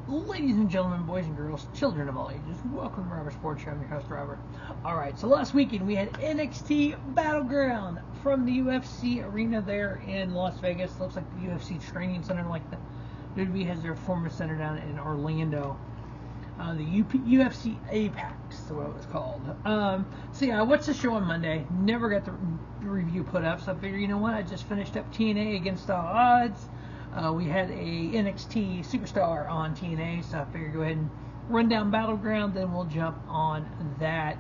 Ladies and gentlemen, boys and girls, children of all ages, welcome to Robert Sports Show. I'm your host, Robert. Alright, so last weekend we had NXT Battleground from the UFC arena there in Las Vegas. Looks like the UFC training center, like the WWE has their former center down in Orlando. The UFC Apex is what it was called. So yeah, I watched the show on Monday. Never got the review put up, so I figured, you know what, I just finished up TNA Against All Odds. We had a NXT Superstar on TNA, so I figured go ahead and run down Battleground, then we'll jump on that.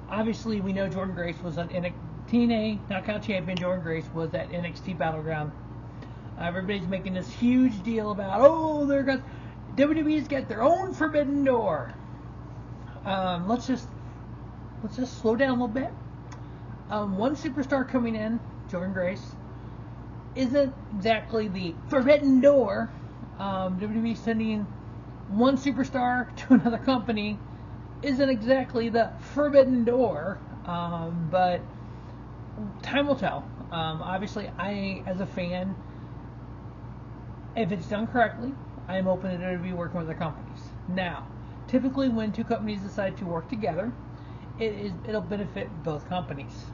Obviously, we know Jordynne Grace was on TNA Knockout Champion. Jordynne Grace was at NXT Battleground. Everybody's making this huge deal about, WWE's got their own forbidden door. Let's just slow down a little bit. One superstar coming in, Jordynne Grace, isn't exactly the forbidden door. WWE sending one superstar to another company isn't exactly the forbidden door, but time will tell. Obviously, I, as a fan, if it's done correctly, I am open to WWE working with other companies. Now, typically when two companies decide to work together, it'll benefit both companies.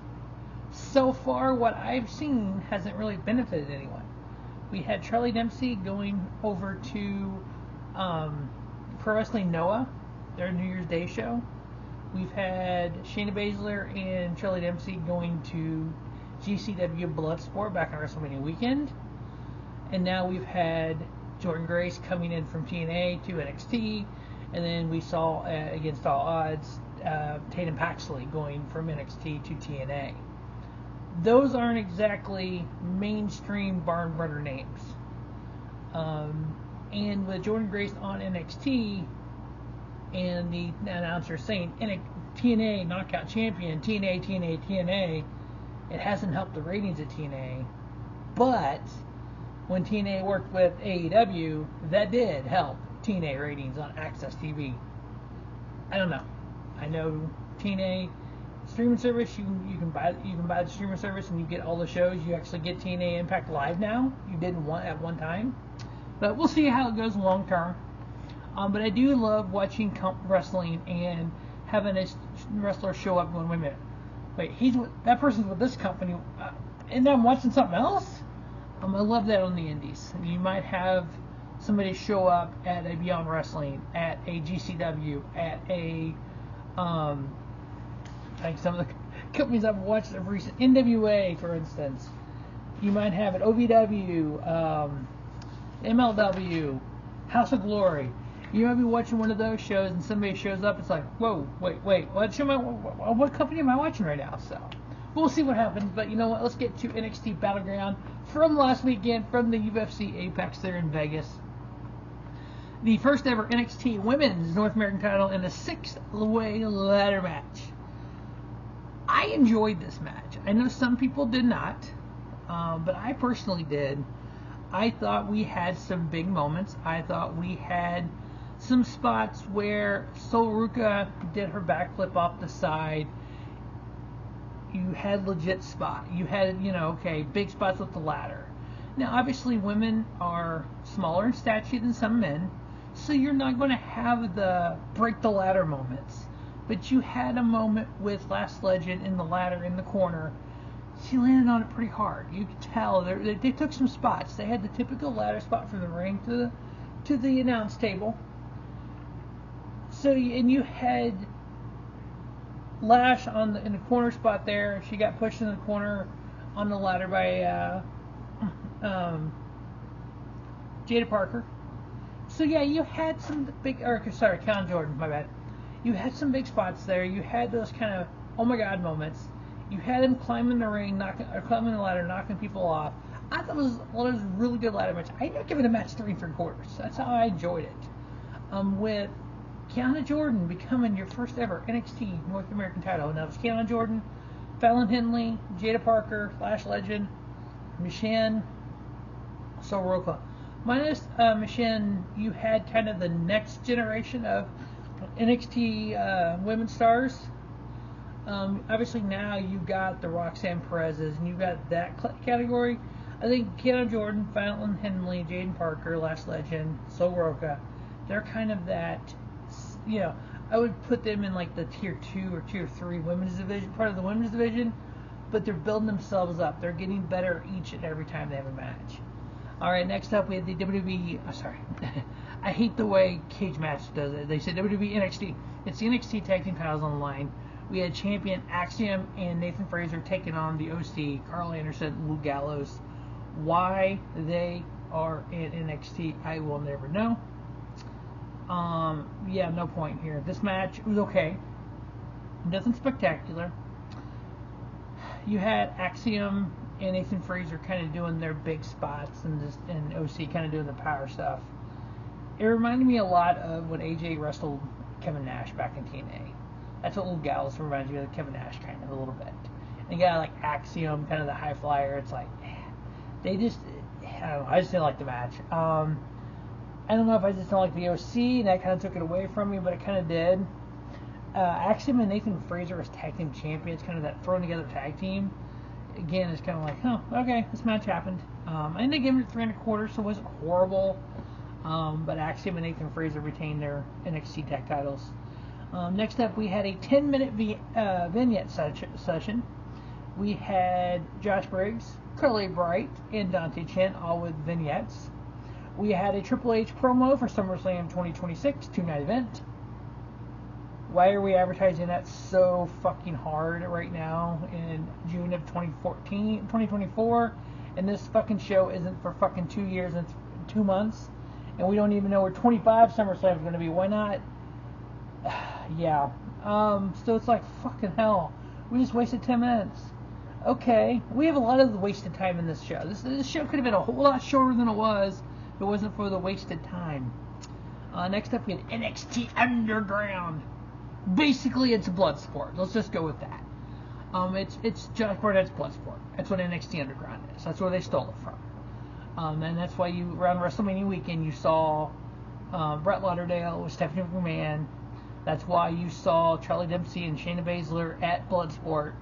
So far, what I've seen hasn't really benefited anyone. We had Charlie Dempsey going over to Pro Wrestling Noah, their New Year's Day show. We've had Shayna Baszler and Charlie Dempsey going to GCW Bloodsport back on WrestleMania weekend. And now we've had Jordynne Grace coming in from TNA to NXT. And then we saw, Against All Odds, Tatum Paxley going from NXT to TNA. Those aren't exactly mainstream barn burner names. And with Jordynne Grace on NXT and the announcer saying TNA Knockout Champion, TNA, it hasn't helped the ratings at TNA. But when TNA worked with AEW, that did help TNA ratings on Access TV. I don't know. I know TNA streaming service, you can buy the streaming service and you get all the shows. You actually get TNA Impact Live now. You didn't want at one time, but we'll see how it goes long term. But I do love watching wrestling and having a wrestler show up going, wait a minute, that person's with this company, and I'm watching something else. I love that on the indies. You might have somebody show up at a Beyond Wrestling, at a GCW, at a like some of the companies I've watched of recent, NWA, for instance. You might have at OVW, MLW, House of Glory. You might be watching one of those shows and somebody shows up. It's like, whoa, wait, what company am I watching right now? So we'll see what happens. But you know what? Let's get to NXT Battleground from last weekend from the UFC Apex there in Vegas. The first ever NXT Women's North American title in a 6-way ladder match. I enjoyed this match. I know some people did not, but I personally did. I thought we had some big moments. I thought we had some spots where Ruca did her backflip off the side. You had legit spot. You had, big spots with the ladder. Now, obviously, women are smaller in stature than some men, so you're not going to have the break the ladder moments. But you had a moment with Last Legend in the ladder in the corner. She landed on it pretty hard. You could tell they took some spots. They had the typical ladder spot from the ring to the announce table. So you had Lash in the corner spot there. She got pushed in the corner on the ladder by Jaida Parker. So yeah, you had some big, Count Jordan, my bad. You had some big spots there. You had those kind of oh my god moments. You had him climbing the ring, climbing the ladder, knocking people off. I thought it was one of those really good ladder matches. I ended up giving the match 3 3/4. That's how I enjoyed it. With Kiana Jordynne becoming your first ever NXT North American title. Now it was Kiana Jordynne, Fallon Henley, Jaida Parker, Lash Legend, Michin, Ruca. Minus Michin, you had kind of the next generation of NXT women's stars. Obviously now you've got the Roxanne Perez's and you've got that category. I think Jordynne, Fallon, Henley, Jaden Parker, Last Legend, Ruca, they're kind of that, I would put them in like the tier 2 or tier 3 women's division, part of the women's division, but they're building themselves up. They're getting better each and every time they have a match. All right, next up we have the WWE. I hate the way Cage Match does it. They said WWE NXT. It's the NXT Tag Team titles on the line. We had champion Axiom and Nathan Frazer taking on the OC, Karl Anderson, Luke Gallows. Why they are in NXT, I will never know. No point here. This match was okay. Nothing spectacular. You had Axiom and Nathan Frazer kind of doing their big spots, and OC kind of doing the power stuff. It reminded me a lot of when AJ wrestled Kevin Nash back in TNA. That's what Luke Gallows reminds me of Kevin Nash kind of a little bit. And you got like Axiom, kind of the high flyer. It's like they just, I don't know. I just didn't like the match. I don't know if I just don't like the OC, and that kind of took it away from me, but it kind of did. Axiom and Nathan Frazer as tag team champions, kind of that thrown together tag team. Again, it's kind of like, okay, this match happened. I ended up giving it 3.25, so it wasn't horrible. But Axiom and Nathan Frazer retained their NXT tag titles. Next up, we had a 10-minute vignette session. We had Josh Briggs, Carly Bright, and Dante Chen, all with vignettes. We had a Triple H promo for SummerSlam 2026 two-night event. Why are we advertising that so fucking hard right now in June of 2024? And this fucking show isn't for fucking 2 years and 2 months. And we don't even know where 25 SummerSlam is going to be. Why not? Yeah. So it's like, fucking hell. We just wasted 10 minutes. Okay. We have a lot of wasted time in this show. This show could have been a whole lot shorter than it was if it wasn't for the wasted time. Next up, we had NXT Underground. Basically, it's a blood sport. Let's just go with that. It's Josh Barnett's blood sport. That's what NXT Underground is. That's where they stole it from. And that's why around WrestleMania weekend, you saw Brett Lauderdale with Stephanie McMahon. That's why you saw Charlie Dempsey and Shayna Baszler at Bloodsport,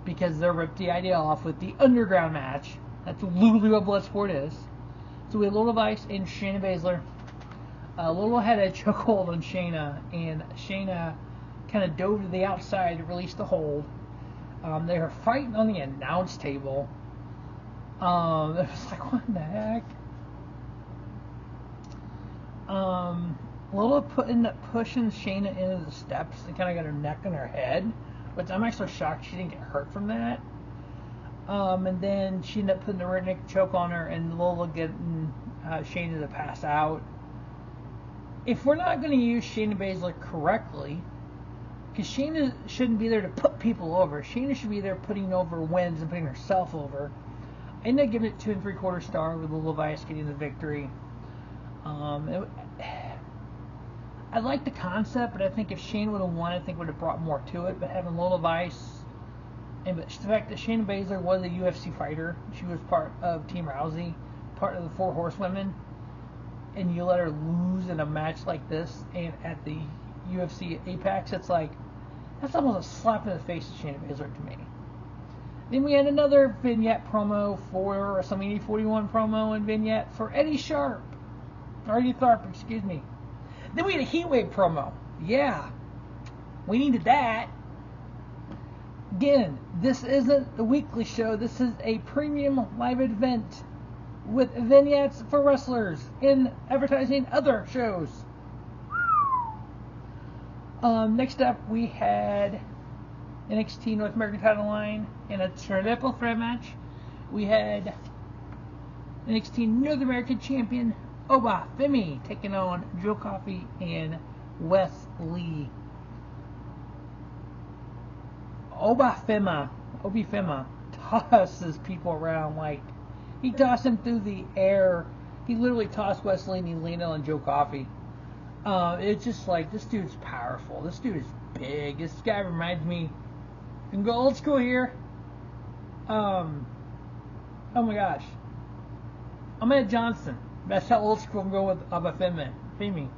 because they ripped the idea off with the Underground match. That's literally what Bloodsport is. So we had Lola Vice and Shayna Baszler. Lola had a chokehold on Shayna, and Shayna kind of dove to the outside to release the hold. They were fighting on the announce table. It was like, what the heck? Lola ended up pushing Shayna into the steps and kind of got her neck on her head, which I'm actually shocked she didn't get hurt from that. And then she ended up putting the rear neck choke on her, and Lola getting Shayna to pass out. If we're not going to use Shayna Baszler correctly, because Shayna shouldn't be there to put people over. Shayna should be there putting over wins and putting herself over. I ended up giving it 2 3/4 star with Lola Vice getting the victory. I like the concept, but I think if Shayna would have won, I think it would have brought more to it. But having Lola Vice, and the fact that Shayna Baszler was a UFC fighter, she was part of Team Rousey, part of the 4 Horsewomen, and you let her lose in a match like this and at the UFC Apex, it's like, that's almost a slap in the face of Shayna Baszler to me. Then we had another vignette promo for WrestleMania 41 promo and vignette for Eddie Tharp, excuse me. Then we had a Heatwave promo. Yeah, we needed that. Again, this isn't the weekly show. This is a premium live event with vignettes for wrestlers in advertising other shows. Next up, we had NXT North American title line in a triple threat match. We had NXT North American champion Oba Femi taking on Joe Coffey and Wes Lee. Oba Femi tosses people around like he tossed him through the air. He literally tossed Wes Lee and he landed on Joe Coffey. It's just like, this dude's powerful. This dude is big. This guy reminds me. You can go old school here. Oh my gosh. Ahmed Johnson. That's how old school I'm going with Oba Femi.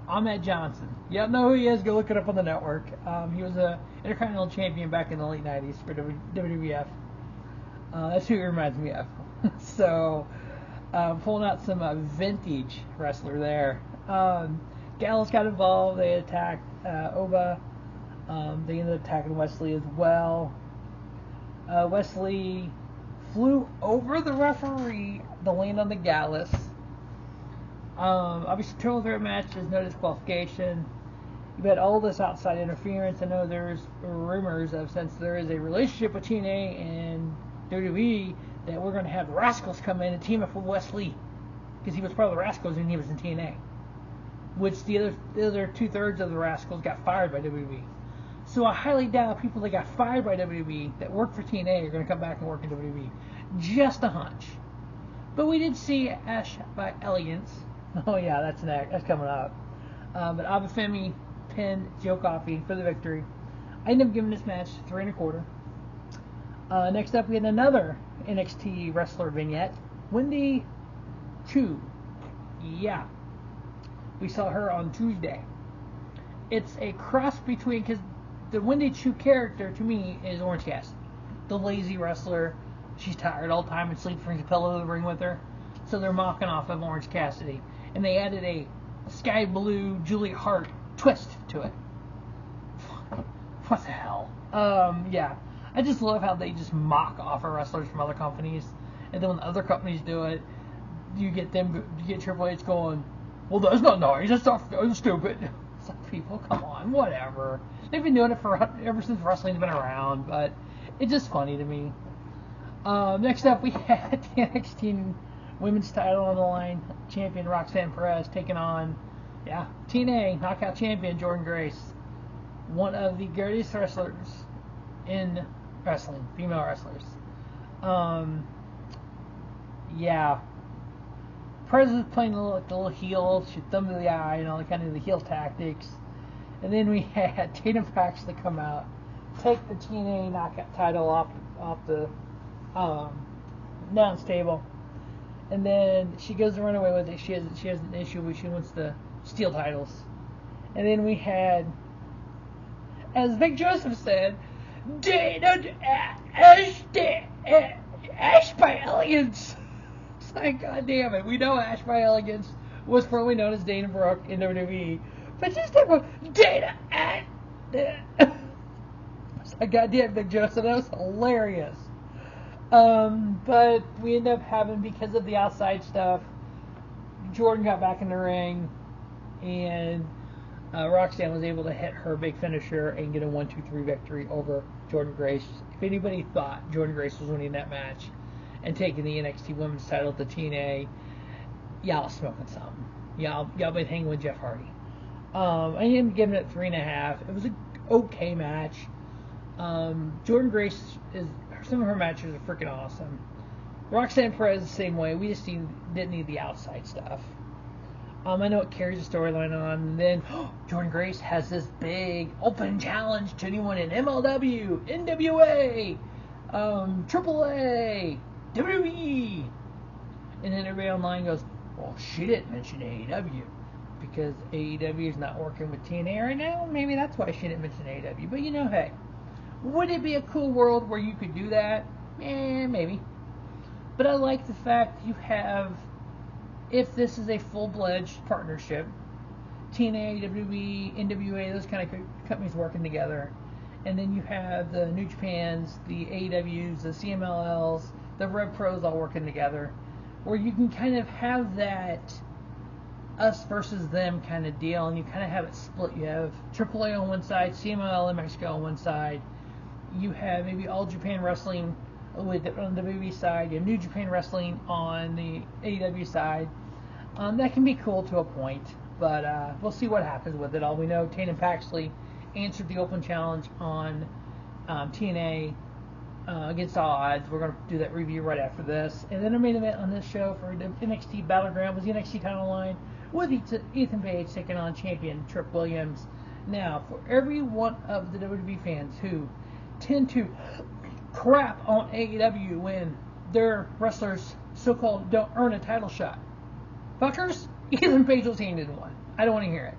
Ahmed Johnson. Y'all know who he is. Go look it up on the network. He was a Intercontinental Champion back in the late 90s for WWF. That's who it reminds me of. So, pulling out some vintage wrestler there. Gallows got involved. They attacked Oba. They ended up attacking Wes Lee as well. Wes Lee flew over the referee to land on the Gallows. Obviously, triple threat match is no disqualification. You've had all this outside interference. I know there's rumors of, since there is a relationship with TNA and WWE, that we're going to have the Rascals come in and team up with Wes Lee, because he was part of the Rascals and he was in TNA. Which the other 2/3 of the Rascals got fired by WWE. So I highly doubt people that got fired by WWE that work for TNA are going to come back and work in WWE. Just a hunch. But we did see Ash by Elegance. Oh yeah, that's next. That's coming up. But Oba Femi pinned Joe Coffey for the victory. I ended up giving this match 3 1/4. Next up, we had another NXT wrestler vignette. Wendy Chu. Yeah. We saw her on Tuesday. It's a cross between, because the Wendy Chu character to me is Orange Cassidy, the lazy wrestler. She's tired all the time and sleeps, brings a pillow to the ring with her. So they're mocking off of Orange Cassidy. And they added a sky blue Julia Hart twist to it. What the hell? Yeah. I just love how they just mock off of wrestlers from other companies. And then when other companies do it, you get Triple H going, well, that's not nice. That's stupid. It's like, people, come on, whatever. They've been doing it ever since wrestling's been around, but it's just funny to me. Next up, we had the NXT Women's title on the line. Champion Roxanne Perez taking on, TNA Knockout Champion Jordynne Grace. One of the greatest wrestlers in wrestling, female wrestlers. Perez was playing the little heel, shoot thumb to the eye, and all the kind of the heel tactics. And then we had Tatum Paxley come out, take the TNA Knockout title off the announce table, and then she goes to run away with it. She has an issue where she wants the steel titles. And then we had, as Vic Joseph said, Ash by Elegance. It's like, God damn it. We know Ash by Elegance was formerly known as Dana Brooke in WWE. But just that one, Dana and it's like, God damn, Vic Joseph. That was hilarious. But we ended up having, because of the outside stuff, Jordynne got back in the ring, and Roxanne was able to hit her big finisher and get a 1-2-3 victory over Jordynne Grace. If anybody thought Jordynne Grace was winning that match and taking the NXT Women's title to TNA, y'all smoking something. Y'all been hanging with Jeff Hardy. I ended up giving it 3.5. It was an okay match. Jordynne Grace some of her matches are freaking awesome. Roxanne Perez the same way. We just didn't need the outside stuff. I know it carries the storyline on. And then Jordynne Grace has this big open challenge to anyone in MLW, NWA, AAA, WWE. And then everybody online goes, well, she didn't mention AEW because AEW is not working with TNA right now. Maybe that's why she didn't mention AEW. But hey, would it be a cool world where you could do that? Maybe. But I like the fact you have, if this is a full-fledged partnership, TNA, WWE, NWA, those kind of companies working together, and then you have the New Japans, the AEWs, the CMLLs, the Rev Pros all working together, where you can kind of have that us versus them kind of deal, and you kind of have it split. You have AAA on one side, CMLL in Mexico on one side. You have maybe All Japan Wrestling on the WWE side. You have New Japan Wrestling on the AEW side. That can be cool to a point, but we'll see what happens with it. All we know, Tatum Paxley answered the open challenge on TNA against all odds. We're going to do that review right after this. And then our main event on this show for the NXT Battleground was the NXT title line with Ethan Page taking on champion Trick Williams. Now, for every one of the WWE fans who tend to crap on AEW when their wrestlers so-called don't earn a title shot, fuckers, Ethan Page was handed one. I don't want to hear it.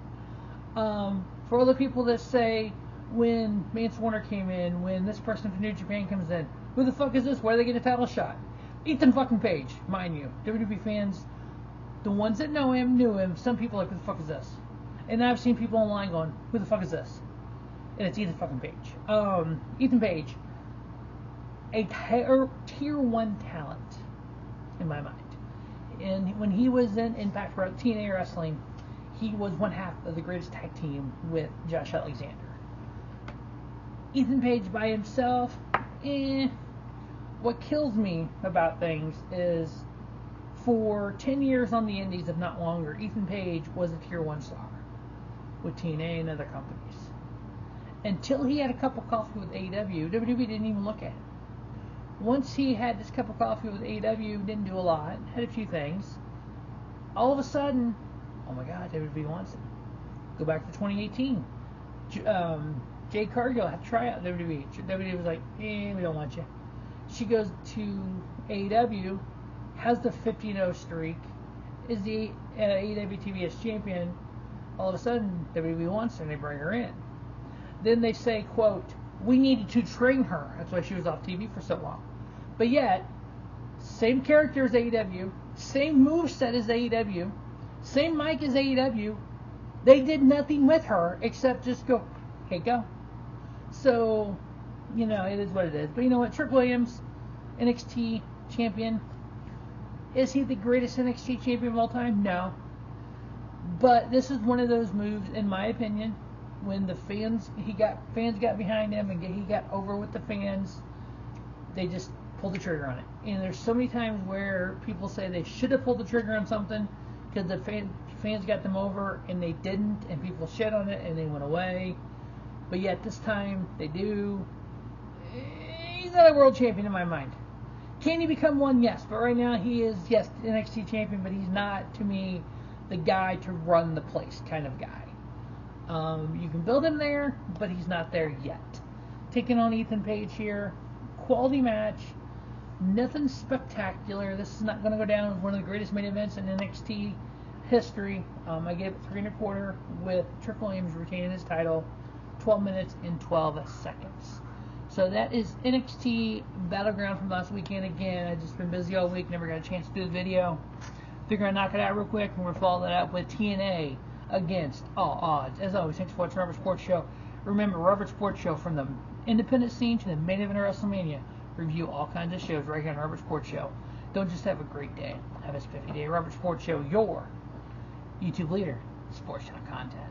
For other people that say when Mance Warner came in, when this person from New Japan comes in, Who the fuck is this? Where are they getting a title shot? Ethan fucking Page, mind you. WWE fans, the ones that know him, knew him. Some people are like, who the fuck is this? And I've seen people online going, who the fuck is this? And it's Ethan fucking Page. Ethan Page, a tier 1 talent, in my mind. And when he was in Impact TNA Wrestling, he was one half of the greatest tag team with Josh Alexander. Ethan Page by himself, What kills me about things is for 10 years on the indies, if not longer, Ethan Page was a tier 1 star with TNA and other companies. Until he had a cup of coffee with AEW, WWE didn't even look at him. Once he had this cup of coffee with AEW, didn't do a lot, had a few things, all of a sudden, oh my God, WWE wants him. Go back to 2018. Jade Cargill had to try out WWE. WWE was like, we don't want you. She goes to AEW, has the 50-0 streak, is the AEW TBS champion. All of a sudden, WWE wants her and they bring her in. Then they say, quote, we needed to train her. That's why she was off TV for so long. But yet, same character as AEW, same moveset as AEW, same mic as AEW. They did nothing with her except just go, hey, go. So, it is what it is. But you know what? Trick Williams, NXT champion. Is he the greatest NXT champion of all time? No. But this is one of those moves, in my opinion, when the fans got behind him and he got over with the fans, they just pulled the trigger on it. And there's so many times where people say they should have pulled the trigger on something because the fans got them over and they didn't, and people shit on it and they went away. But yet this time they do. He's not a world champion in my mind. Can he become one? Yes. But right now he is, yes, NXT champion, but he's not, to me, the guy to run the place kind of guy. You can build him there, but he's not there yet. Taking on Ethan Page here. Quality match. Nothing spectacular. This is not going to go down as one of the greatest main events in NXT history. I gave it 3 1/4 with Trick Williams retaining his title. 12 minutes and 12 seconds. So that is NXT Battleground from last weekend. Again, I've just been busy all week. Never got a chance to do the video. Figure I'd knock it out real quick. And we're going to follow that up with TNA against all odds. As always, thanks for watching Robert Sports Show. Remember, Robert Sports Show, from the independent scene to the main event of WrestleMania. Review all kinds of shows right here on Robert Sports Show. Don't just have a great day. Have a spiffy day. Robert Sports Show, your YouTube leader, sports channel content.